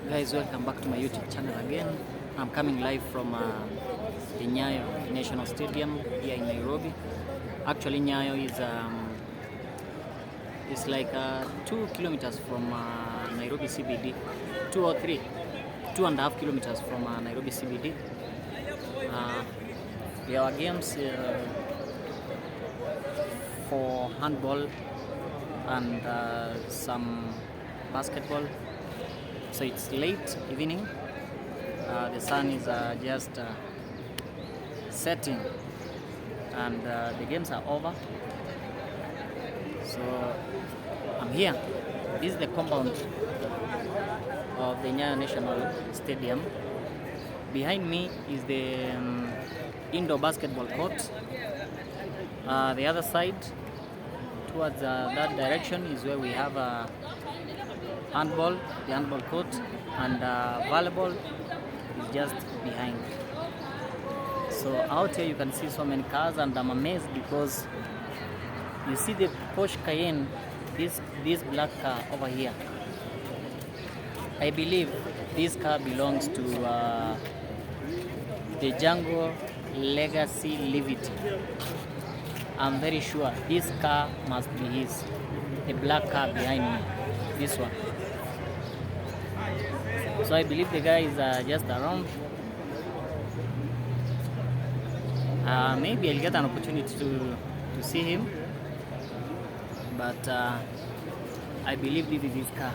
Guys, welcome back to my YouTube channel again. I'm coming live from the Nyayo National Stadium here in Nairobi. Actually, Nyayo is like 2 kilometers from Nairobi CBD, 2.5 kilometers from Nairobi CBD. There are games for handball and some basketball. So it's late evening. The sun is just setting, and the games are over. So I'm here. This is the compound of the Nyayo National Stadium. Behind me is the indoor basketball court. The other side, towards that direction, is where we have handball, the handball court, and volleyball is just behind. So out here you can see so many cars, and I'm amazed because you see the Porsche Cayenne, this black car over here. I believe this car belongs to the Jungle Legacy Livity. I'm very sure this car must be his. The black car behind me, this one. So I believe the guy is just around. Maybe I'll get an opportunity to see him, but I believe this is his car.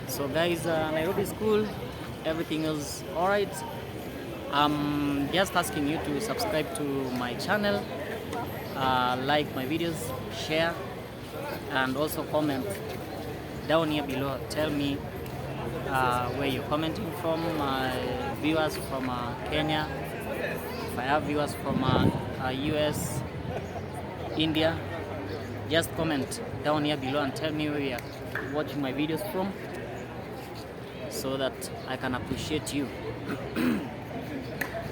So guys, Nairobi is cool. Everything is alright. I'm just asking you to subscribe to my channel, like my videos, share, and also comment down here below. Tell me where you're commenting from. Viewers from Kenya, if I have viewers from US, India, just comment down here below and tell me where you're watching my videos from, so that I can appreciate you.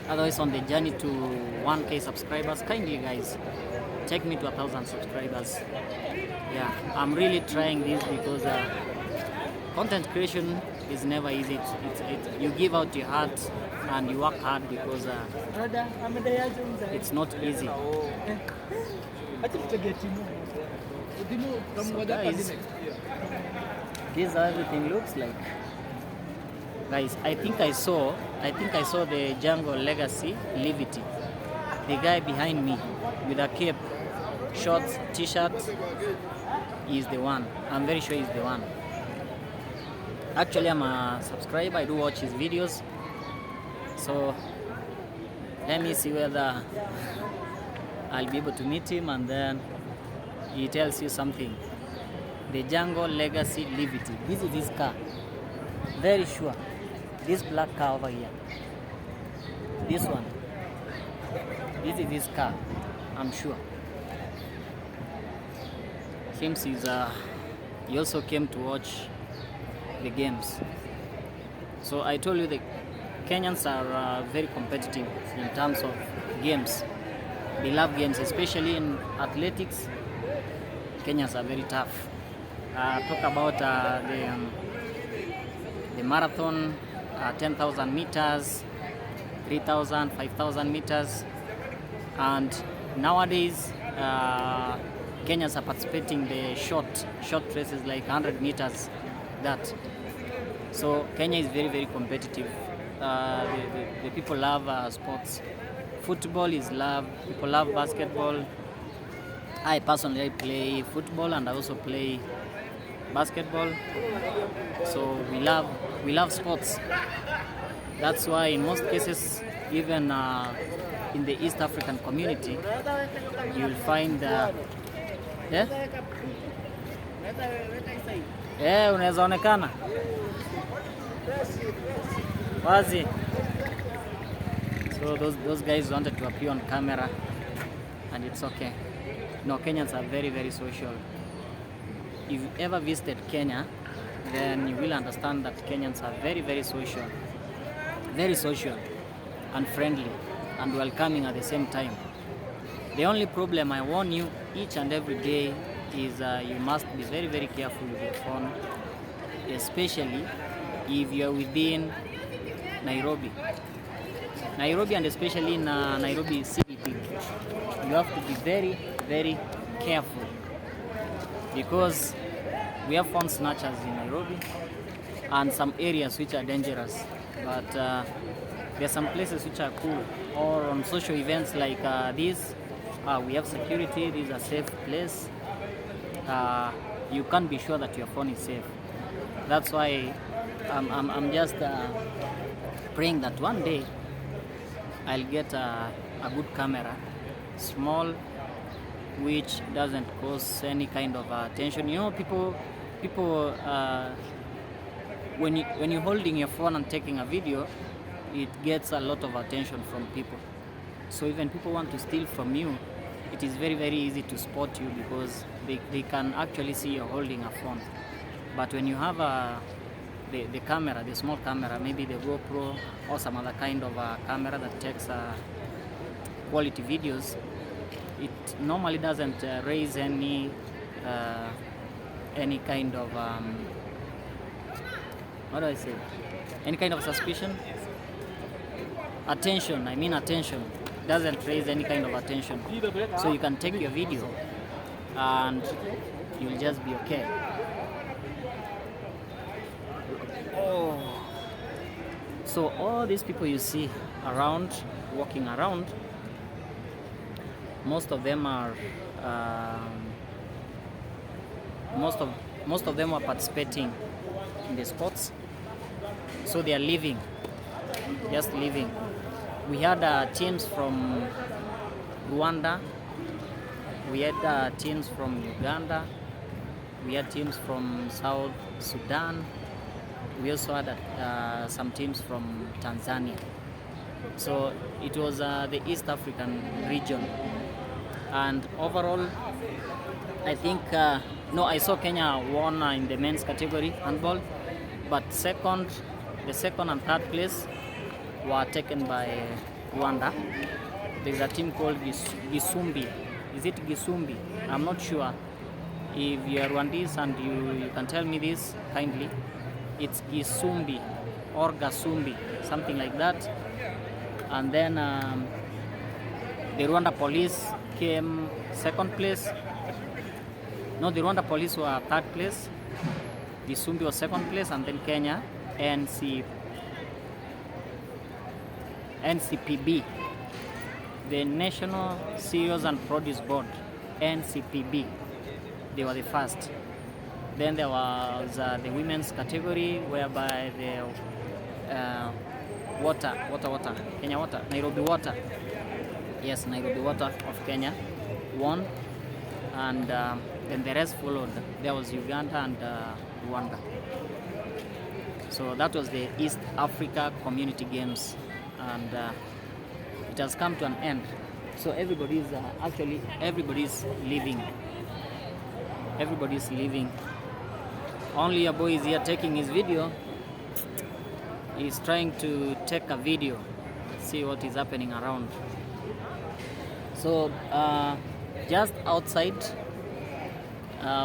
Otherwise, on the journey to 1K subscribers, kindly guys, take me to 1,000 subscribers. Yeah, I'm really trying this because content creation is never easy. You give out your heart and you work hard because it's not easy. So guys, this is how everything looks like. Guys, I think I saw the Jungle Legacy Livity. The guy behind me with a cape, shorts, t-shirt is the one. I'm very sure he's the one. Actually, I'm a subscriber. I do watch his videos. So let me see whether I'll be able to meet him, and then he tells you something. The Jungle Legacy Livity. This is his car. Very sure. This black car over here. This one. This is his car. I'm sure. Seems he also came to watch the games. So I told you the Kenyans are very competitive in terms of games. They love games, especially in athletics. Kenyans are very tough. Talk about the marathon, 10,000 meters, 3,000, 5,000 meters, and nowadays Kenyans are participating in the short races like 100 meters. That. So Kenya is very, very competitive. The people love sports. Football is loved. People love basketball. I personally play football and I also play basketball. So we love sports. That's why in most cases, even in the East African community, you'll find unaweza onekana wazi. So those guys wanted to appear on camera, and it's okay. No, Kenyans are very, very social. If you ever visited Kenya, then you will understand that Kenyans are very, very social and friendly and welcoming at the same time. The only problem, I warn you each and every day, is you must be very, very careful with your phone, especially if you are within Nairobi. Nairobi, and especially in Nairobi CBD, you have to be very, very careful because we have phone snatchers in Nairobi and some areas which are dangerous. But there are some places which are cool, or on social events like this, we have security. This is a safe place. You can't be sure that your phone is safe. That's why I'm just praying that one day I'll get a good camera, small, which doesn't cause any kind of attention. You know, people when you're holding your phone and taking a video, it gets a lot of attention from people. So even people want to steal from you, it is very, very easy to spot you because they can actually see you're holding a phone. But when you have the camera, the small camera, maybe the GoPro or some other kind of camera that takes quality videos, it normally doesn't raise any kind of what do I say? Any kind of suspicion? Attention. I mean attention. Doesn't raise any kind of attention. So you can take your video and you'll just be okay. Oh. So all these people you see around, walking around, most of them are most of them are participating in the sports. So they are living, just living. We had teams from Rwanda, we had teams from Uganda, we had teams from South Sudan, we also had some teams from Tanzania. So it was the East African region. And overall, I think, I saw Kenya won in the men's category, handball, but the second and third place were taken by Rwanda. There's a team called Gisumbi. Is it Gisumbi? I'm not sure. If you are Rwandese and you can tell me this kindly, it's Gisumbi or Gasumbi, something like that. And then the Rwanda police came second place. No, the Rwanda police were third place. Gisumbi was second place, and then Kenya, NCPB, the National Cereals and Produce Board, NCPB, they were the first. Then there was the women's category, whereby the Kenya Water, Nairobi Water, yes, Nairobi Water of Kenya won, and then the rest followed. There was Uganda and Rwanda. So that was the East Africa Community Games, and it has come to an end. So everybody's leaving. Everybody's leaving. Only a boy is here taking his video. He's trying to take a video, see what is happening around. So just outside,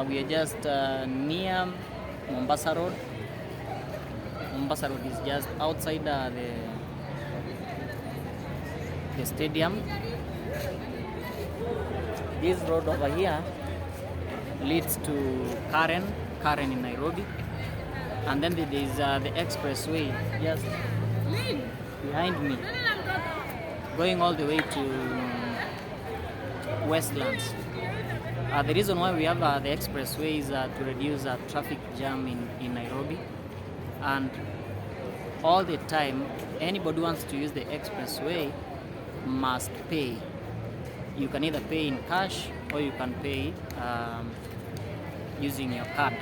we are just near Mombasa Road. Mombasa Road is just outside the stadium. This road over here leads to Karen in Nairobi, and then there is the expressway just behind me, going all the way to Westlands. The reason why we have the expressway is to reduce traffic jam in Nairobi, and all the time anybody who wants to use the expressway must pay. You can either pay in cash or you can pay using your card.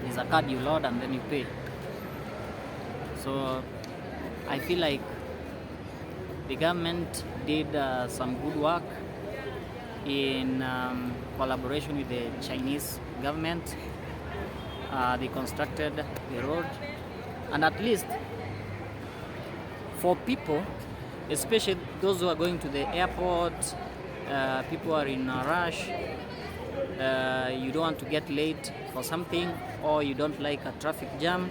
There's a card you load and then you pay. So I feel like the government did some good work in collaboration with the Chinese government. They constructed the road, and at least for people, especially those who are going to the airport, people are in a rush, you don't want to get late for something, or you don't like a traffic jam,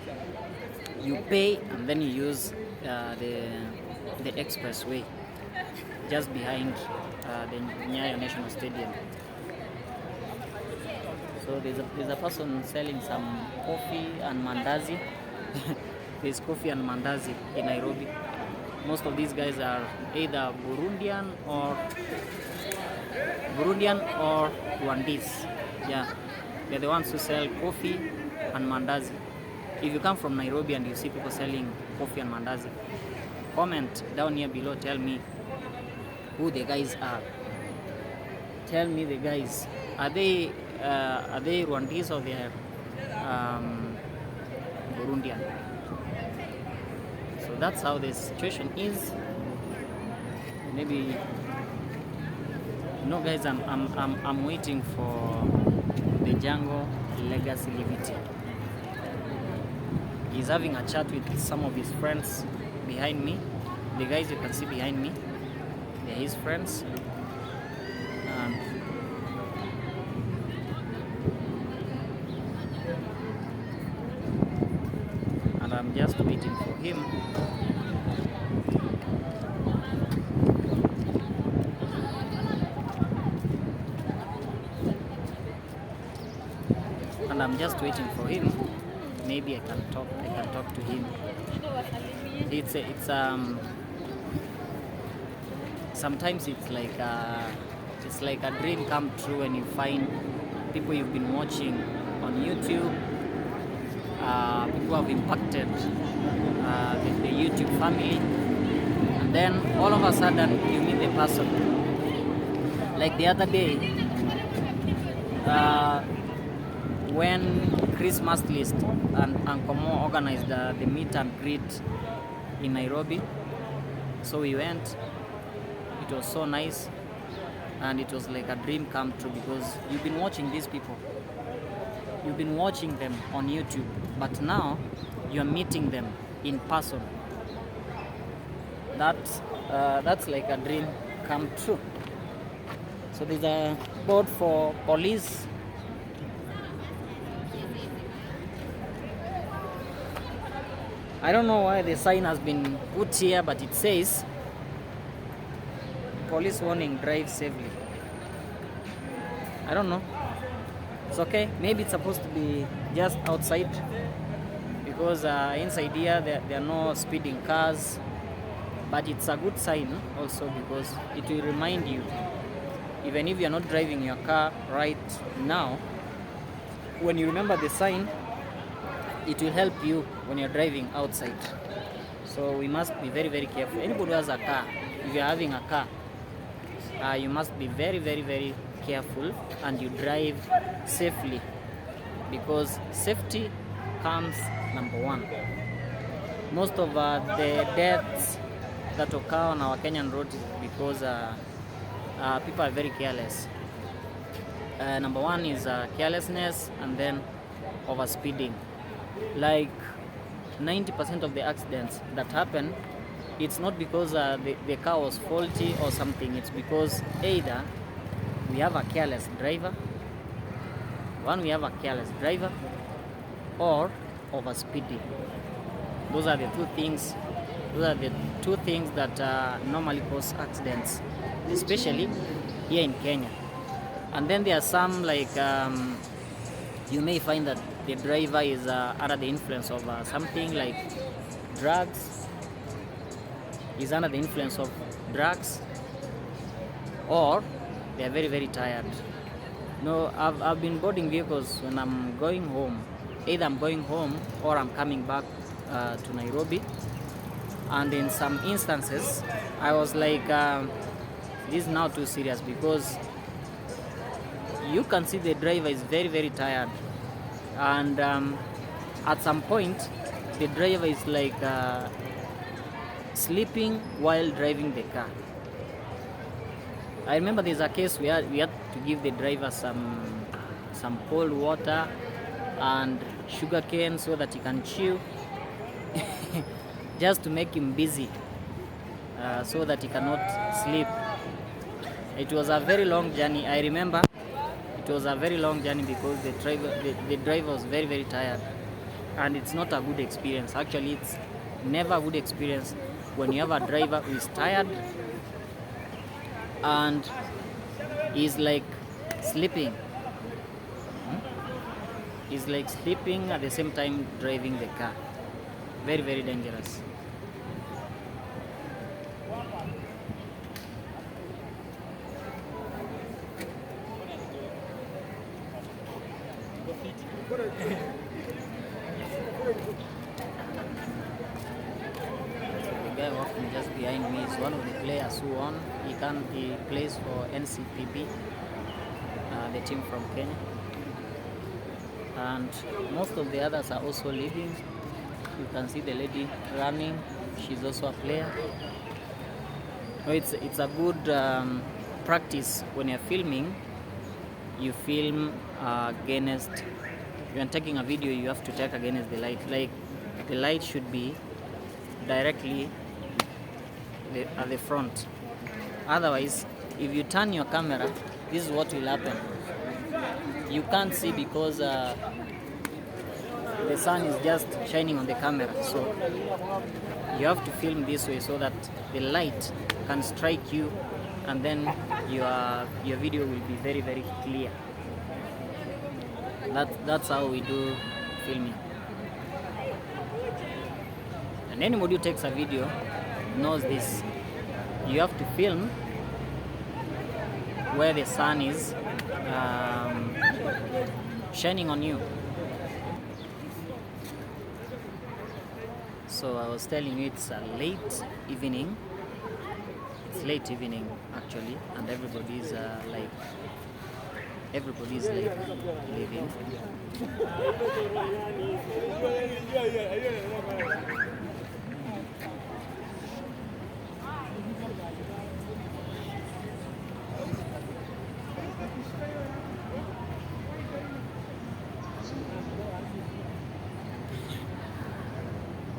you pay and then you use the expressway just behind the Nyayo National Stadium. So there's a person selling some coffee and mandazi. There's coffee and mandazi in Nairobi. Most of these guys are either Burundian or Rwandese. Yeah, they're the ones who sell coffee and mandazi. If you come from Nairobi and you see people selling coffee and mandazi, comment down here below. Tell me who the guys are. Tell me the guys. Are they Rwandese or they are Burundian? So that's how the situation is. Maybe guys, I'm waiting for the Jungle Legacy Livity. He's having a chat with some of his friends behind me. The guys you can see behind me, they're his friends. And I'm just waiting for him. Maybe I can talk to him. It's sometimes it's like a dream come true when you find people you've been watching on YouTube, people who have impacted the YouTube family, and then all of a sudden you meet the person. Like the other day, when Christmas List and Ankomo organized the meet and greet in Nairobi, so we went. It was so nice, and it was like a dream come true, because you've been watching these people, you've been watching them on YouTube, but now you're meeting them in person. That's like a dream come true. So there's a board for police. I don't know why the sign has been put here, but it says police warning, drive safely. I don't know. It's okay. Maybe it's supposed to be just outside, because inside here there are no speeding cars. But it's a good sign also, because it will remind you, even if you're not driving your car right now, when you remember the sign, it will help you when you're driving outside. So we must be very, very careful. Anybody who has a car, if you're having a car, you must be very, very, very careful, and you drive safely, because safety comes number one. Most of the deaths that occur on our Kenyan roads is because people are very careless. Number one is carelessness, and then overspeeding. Like 90% of the accidents that happen, it's not because the car was faulty or something. It's because either we have a careless driver, or overspeeding. Those are the two things. That normally cause accidents, especially here in Kenya. And then there are some, like you may find that the driver is under the influence of something like drugs. Is under the influence of drugs, or they are very, very tired. No, I've been boarding vehicles when I'm going home. Either I'm going home or I'm coming back to Nairobi. And in some instances, I was like, this is now too serious, because you can see the driver is very, very tired. And at some point, the driver is like sleeping while driving the car. I remember there's a case we had to give the driver some cold water and sugar cane so that he can chew, just to make him busy, so that he cannot sleep. It was a very long journey. I remember it was a very long journey because the driver was very, very tired. and it's not a good experience. Actually, it's never a good experience when you have a driver who is tired and is like sleeping. He's like sleeping at the same time driving the car. Very, very dangerous. The guy walking just behind me is one of the players who won. He plays for NCPB, the team from Kenya. And most of the others are also leaving. You can see the lady running. She's also a player. It's a good practice when you're filming. You film against. When taking a video, you have to take against the light. Like the light should be directly at the front. Otherwise, if you turn your camera, this is what will happen. You can't see because the sun is just shining on the camera. So you have to film this way so that the light can strike you, and then your video will be very, very clear. That's how we do filming. And anybody who takes a video knows this. You have to film where the sun is shining on you. So I was telling you, it's a late evening. It's late evening actually, and everybody's like leaving.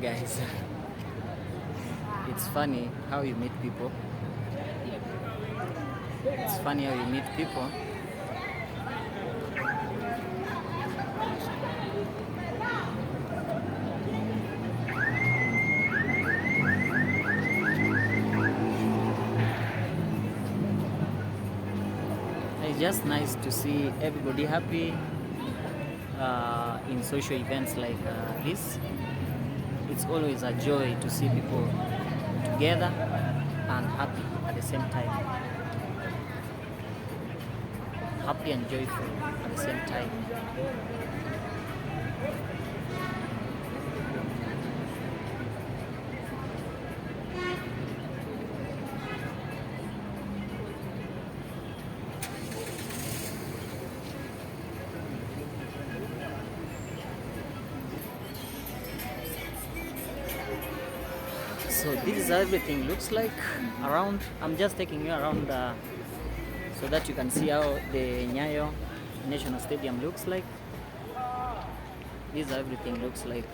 Guys, it's funny how you meet people. It's funny how you meet people. It's just nice to see everybody happy in social events like this. It's always a joy to see people together and happy at the same time. Happy and joyful at the same time. So this is how everything looks like around. I'm just taking you around so that you can see how the Nyayo National Stadium looks like. This is how everything looks like.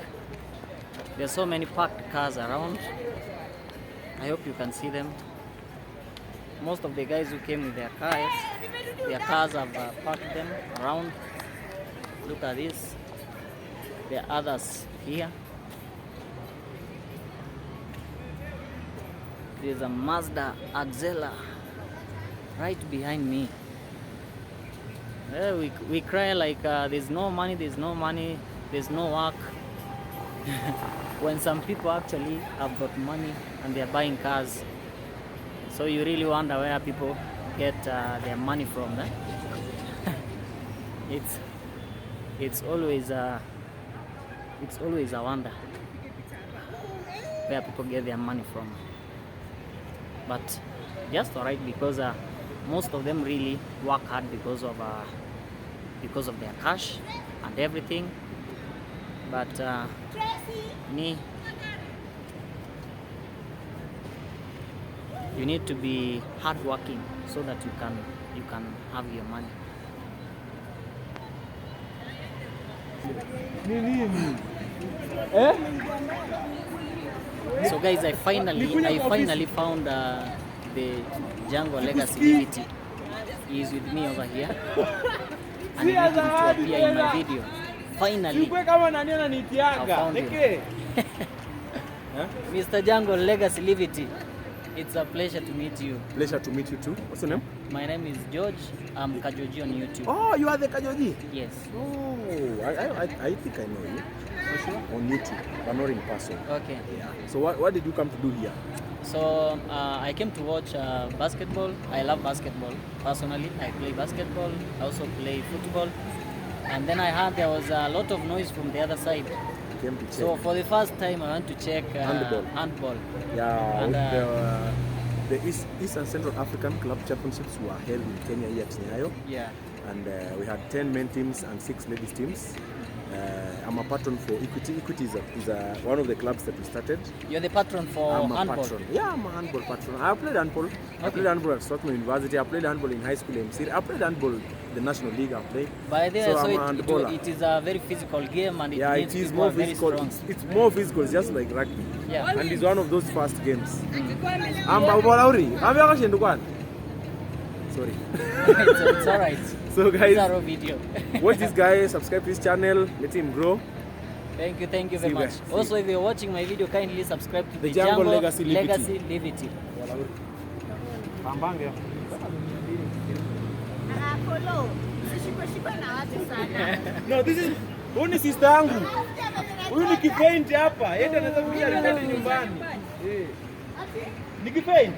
There's so many parked cars around. I hope you can see them. Most of the guys who came with their cars have parked them around. Look at this. There are others here. There's a Mazda Axela right behind me. We cry like there's no money, there's no work. When some people actually have got money and they're buying cars. So you really wonder where people get their money from. It's always a wonder where people get their money from. But just alright, because most of them really work hard because of their cash and everything. But me, you need to be hardworking so that you can have your money. So guys, I finally found the Jungle Legacy Livity. He is with me over here, and he needed to appear in my video. finally. Kama nani ananitiaga. Neke. Mr. Jungle Legacy Livity. It's a pleasure to meet you. Pleasure to meet you too. What's your name? My name is George. I'm Kajoji on YouTube. Oh, you are the Kajoji? Yes. Oh, I think I know you. For sure? On YouTube, but not in person. Okay. Yeah. So what did you come to do here? So I came to watch basketball. I love basketball. Personally, I play basketball. I also play football. And then I heard there was a lot of noise from the other side. Came to check. So for the first time, I went to check handball. Yeah, and, the East and Central African Club Championships were held in Kenya here at Nyayo. Yeah. And we had 10 men teams and 6 ladies teams. I'm a patron for Equity. Equity is one of the clubs that we started. You're the patron for handball? I'm a patron. Yeah, I'm a handball patron. I played handball. Okay. I played handball at Stockholm University. I played handball in high school MC. I played handball in the National League. I played. By the way, so it is a very physical game, and it is more physical. It's more physical, just like rugby. Yeah. And it's one of those fast games. I'm sorry. It's alright. So guys, video. watch this guy, subscribe to his channel, let him grow. Thank you very much. Also, if you're watching my video, kindly subscribe to the Jungle Legacy Livity. No, this is only sister yangu. Huyu nikifaint hapa, yeye anaweza kuja nyumbani. Nikifaint.